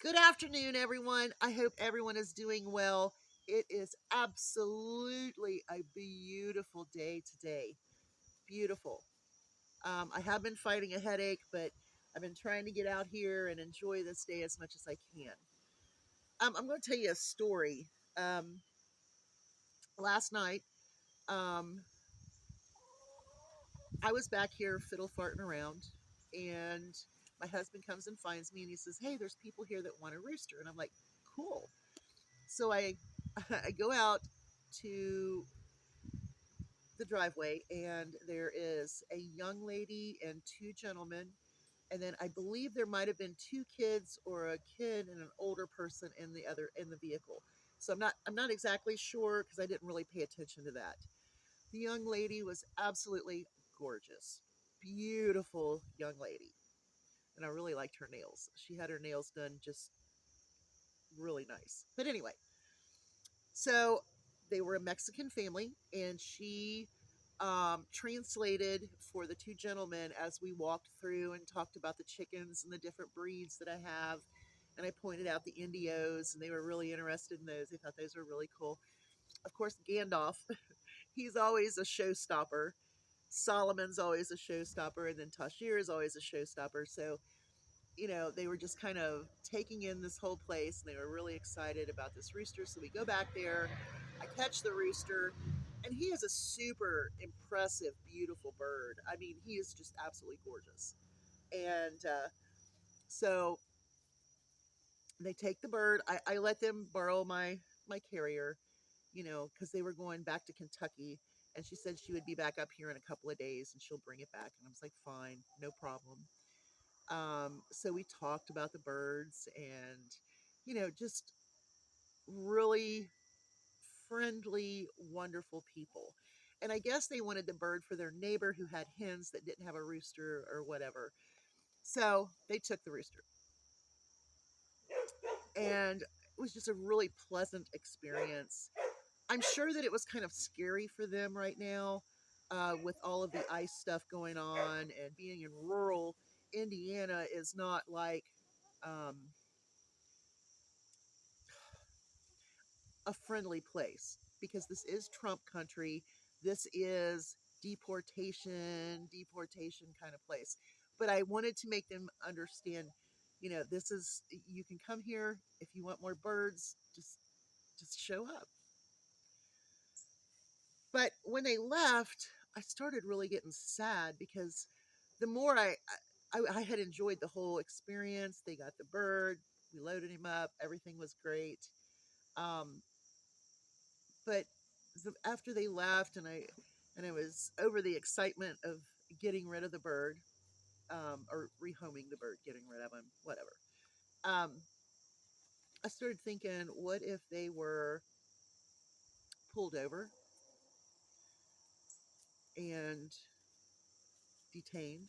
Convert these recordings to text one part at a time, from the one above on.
Good afternoon, everyone. I hope everyone is doing well. It is absolutely a beautiful day today. Beautiful. I have been fighting a headache, but I've been trying to get out here and enjoy this day as much as I can. I'm going to tell you a story. Um, Last night, um, I was back here fiddle farting around, and my husband comes and finds me, and he says, "Hey, there's people here that want a rooster," and I'm like, "Cool." So I I go out to the driveway, and there is a young lady and two gentlemen, and then I believe there might have been two kids or a kid and an older person in the vehicle. So I'm not exactly sure because I didn't really pay attention to that. The young lady was absolutely gorgeous, beautiful young lady, and I really liked her nails. She had her nails done just really nice. But anyway, so they were a Mexican family, and she translated for the two gentlemen as we walked through and talked about the chickens and the different breeds that I have. And I pointed out the Indios, and they were really interested in those. They thought those were really cool. Of course, Gandalf, he's always a showstopper. Solomon's always a showstopper, and then Tashir is always a showstopper. So they were just kind of taking in this whole place, and they were really excited about this rooster. So we go back there. I catch the rooster, and he is a super impressive, beautiful bird. I mean, he is just absolutely gorgeous. And so they take the bird. I let them borrow my carrier, because they were going back to Kentucky. And she said she would be back up here in a couple of days and she'll bring it back. And I was like, fine, no problem. So we talked about the birds and, just really friendly, wonderful people. And I guess they wanted the bird for their neighbor who had hens that didn't have a rooster or whatever. So they took the rooster. And it was just a really pleasant experience. I'm sure that it was kind of scary for them right now, with all of the ice stuff going on, and being in rural Indiana is not like um, a friendly place, because this is Trump country. This is deportation kind of place. But I wanted to make them understand, this is, you can come here if you want more birds, just show up. But when they left, I started really getting sad because the more I had enjoyed the whole experience. They got the bird, we loaded him up, everything was great. Um, but after they left, and I was over the excitement of getting rid of the bird, or rehoming the bird, getting rid of him, whatever. Um, I started thinking, what if they were pulled over and detained?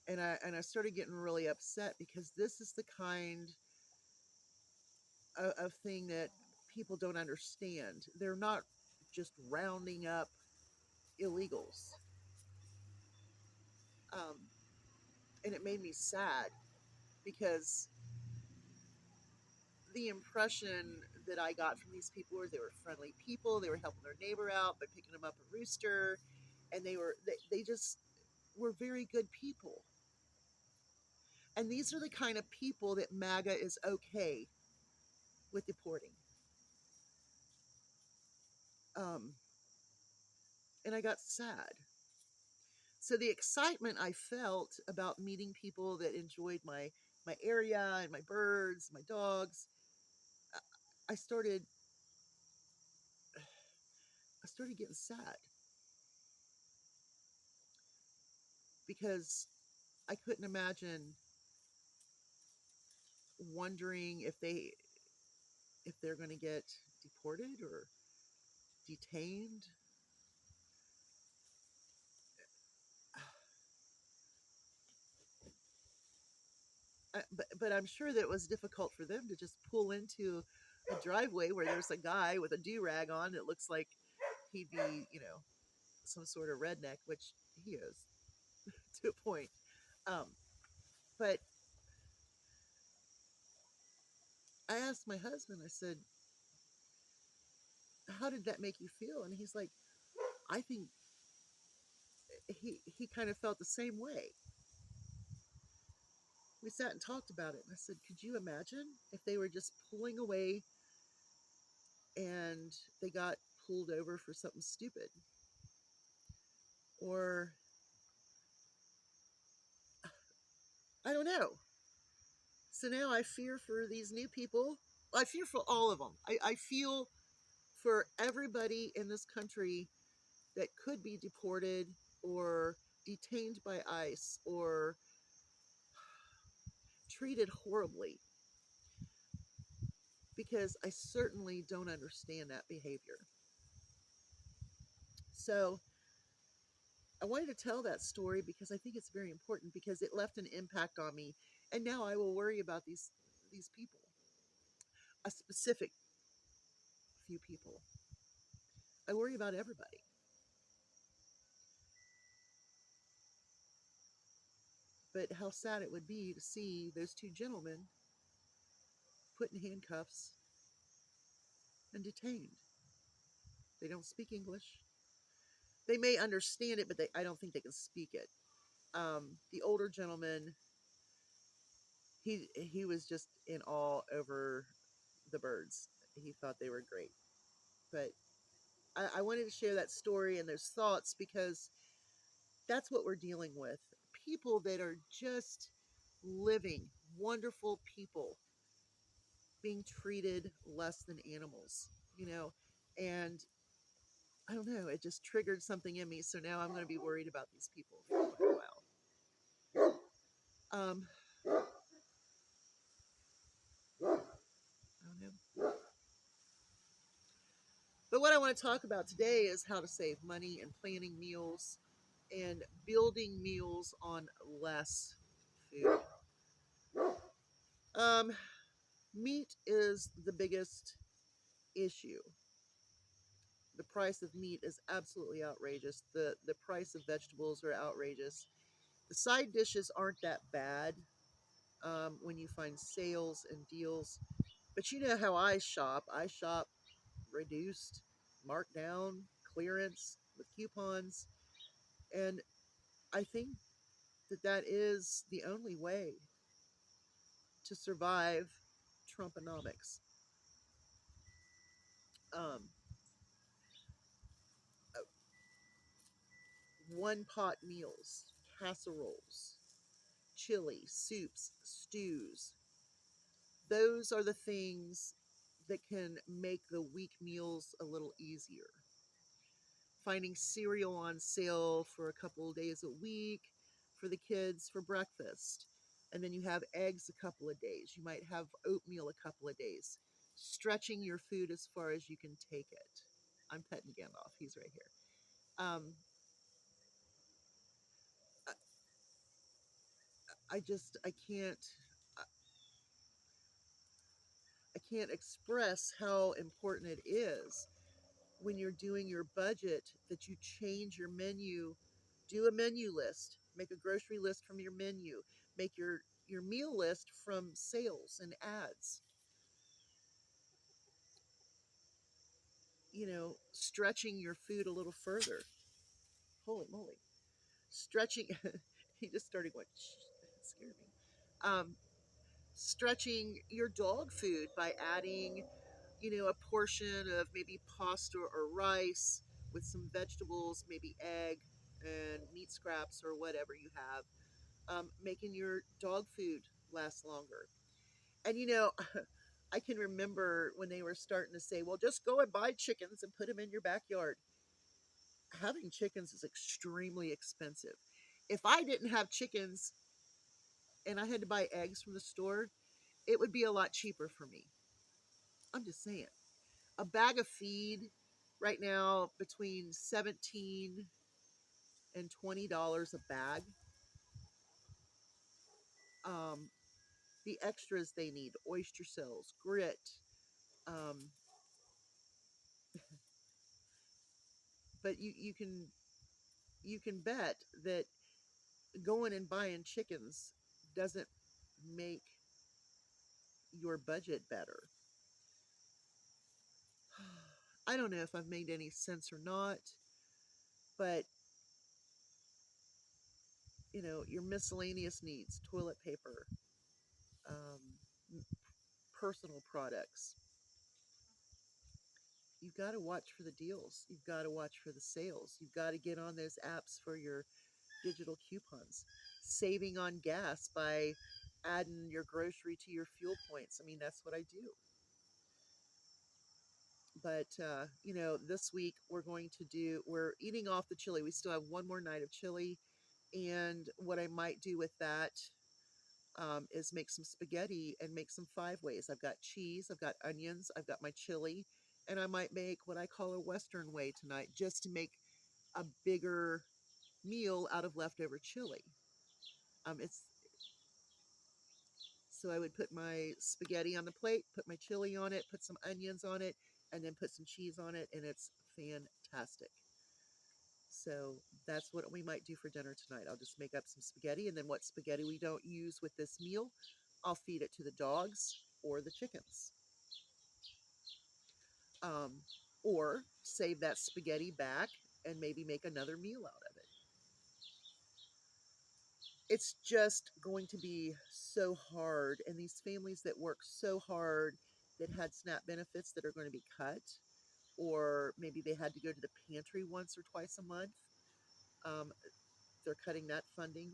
And I started getting really upset because this is the kind of thing that people don't understand. They're not just rounding up illegals. Um, and it made me sad because the impression that I got from these people was they were friendly people. They were helping their neighbor out by picking them up a rooster, and they just were very good people. And these are the kind of people that MAGA is okay with deporting. Um, and I got sad. So the excitement I felt about meeting people that enjoyed my area and my birds, my dogs, I started I started getting sad because I couldn't imagine wondering if they're going to get deported or detained. But I'm sure that it was difficult for them to just pull into a driveway where there's a guy with a do-rag on that looks like he'd be, some sort of redneck, which he is to a point. Um, but I asked my husband, I said, how did that make you feel? And he's like, I think he kind of felt the same way. We sat and talked about it. And I said, could you imagine if they were just pulling away and they got pulled over for something stupid? Or, I don't know. So now I fear for these new people. I fear for all of them. I feel for everybody in this country that could be deported or detained by ICE or treated horribly, because I certainly don't understand that behavior. So I wanted to tell that story because I think it's very important, because it left an impact on me. And now I will worry about these people, a specific few people. I worry about everybody. But how sad it would be to see those two gentlemen put in handcuffs and detained. They don't speak English. They may understand it, but I don't think they can speak it. The older gentleman, he was just in awe over the birds. He thought they were great. But I wanted to share that story and those thoughts, because that's what we're dealing with. People that are just living, wonderful people, being treated less than animals, you know. And I don't know, it just triggered something in me. So now I'm going to be worried about these people for quite a while. I don't know. But what I want to talk about today is how to save money and planning meals and building meals on less food. Um, Meat is the biggest issue. The price of meat is absolutely outrageous. The price of vegetables are outrageous. The side dishes aren't that bad when you find sales and deals. But you know how I shop. I shop reduced, marked down, clearance with coupons. And I think that that is the only way to survive Trumpenomics. Um, One pot meals, casseroles, chili, soups, stews. Those are the things that can make the week meals a little easier. Finding cereal on sale for a couple of days a week for the kids for breakfast. And then you have eggs a couple of days. You might have oatmeal a couple of days. Stretching your food as far as you can take it. I'm petting Gandalf. He's right here. Um, I just, I can't express how important it is when you're doing your budget that you change your menu. Do a menu list, make a grocery list from your menu, make your meal list from sales and ads. Stretching your food a little further. Holy moly. Stretching he just started going, shh, that scared me. Stretching your dog food by adding, a portion of maybe pasta or rice with some vegetables, maybe egg and meat scraps or whatever you have, making your dog food last longer. And I can remember when they were starting to say, well, just go and buy chickens and put them in your backyard. Having chickens is extremely expensive. If I didn't have chickens and I had to buy eggs from the store, it would be a lot cheaper for me. I'm just saying. A bag of feed right now between 17 and $20 a bag. Um, the extras they need: oyster shells, grit. Um, but you can bet that going and buying chickens doesn't make your budget better. I don't know if I've made any sense or not, but your miscellaneous needs, toilet paper, um, personal products. You've got to watch for the deals. You've got to watch for the sales. You've got to get on those apps for your digital coupons. Saving on gas by adding your grocery to your fuel points. I mean, that's what I do. But, this week we're eating off the chili. We still have one more night of chili. And what I might do with that is make some spaghetti and make some five ways. I've got cheese, I've got onions, I've got my chili, and I might make what I call a Western way tonight just to make a bigger meal out of leftover chili. It's So I would put my spaghetti on the plate, put my chili on it, put some onions on it, and then put some cheese on it, and it's fantastic. So that's what we might do for dinner tonight. I'll just make up some spaghetti, and then what spaghetti we don't use with this meal, I'll feed it to the dogs or the chickens. Um, or save that spaghetti back and maybe make another meal out of it. It's just going to be so hard. And these families that work so hard that had SNAP benefits that are going to be cut, or maybe they had to go to the pantry once or twice a month, um, they're cutting that funding.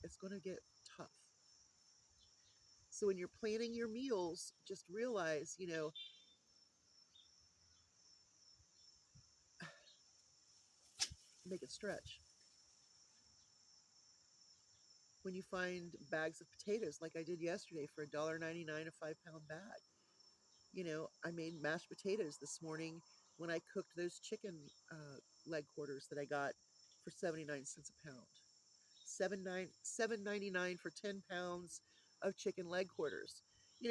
It's going to get tough. So when you're planning your meals, just realize, make it stretch. When you find bags of potatoes, like I did yesterday for $1.99 a 5-pound bag, I made mashed potatoes this morning when I cooked those chicken leg quarters that I got for 79 cents a pound. 7.99 for 10 pounds of chicken leg quarters.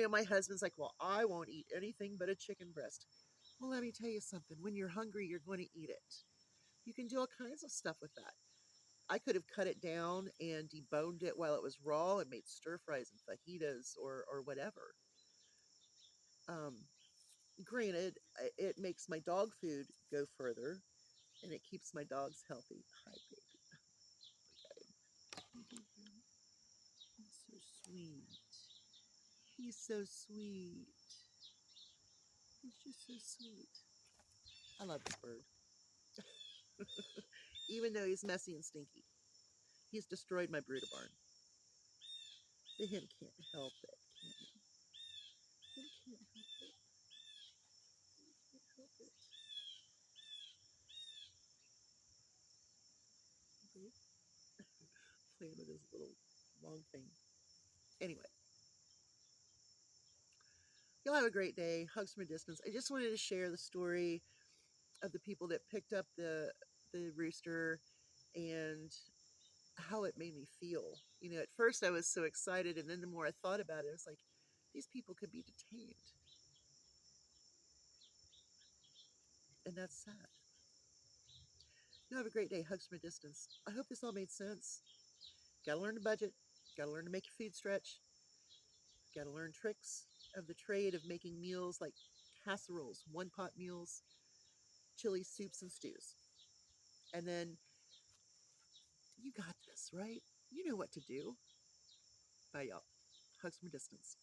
My husband's like, well, I won't eat anything but a chicken breast. Well, let me tell you something. When you're hungry, you're going to eat it. You can do all kinds of stuff with that. I could have cut it down and deboned it while it was raw and made stir fries and fajitas or whatever. Um, Granted, it makes my dog food go further and it keeps my dogs healthy. Hi, baby. He's so sweet. He's so sweet. He's just so sweet. I love this bird. Even though he's messy and stinky. He's destroyed my brooder barn. The hen can't help it, can he? Hen can't help it. He can't help it. Okay. Playing with his little long thing. Anyway, y'all have a great day. Hugs from a distance. I just wanted to share the story of the people that picked up the rooster and how it made me feel. At first I was so excited, and then the more I thought about it, I was like, these people could be detained. And that's sad. You have a great day. Hugs from a distance. I hope this all made sense. Gotta learn to budget. Gotta learn to make your food stretch. Gotta learn tricks of the trade of making meals like casseroles, one pot meals, chili soups, and stews. And then you got this, right? You know what to do. Bye, y'all. Hugs from a distance.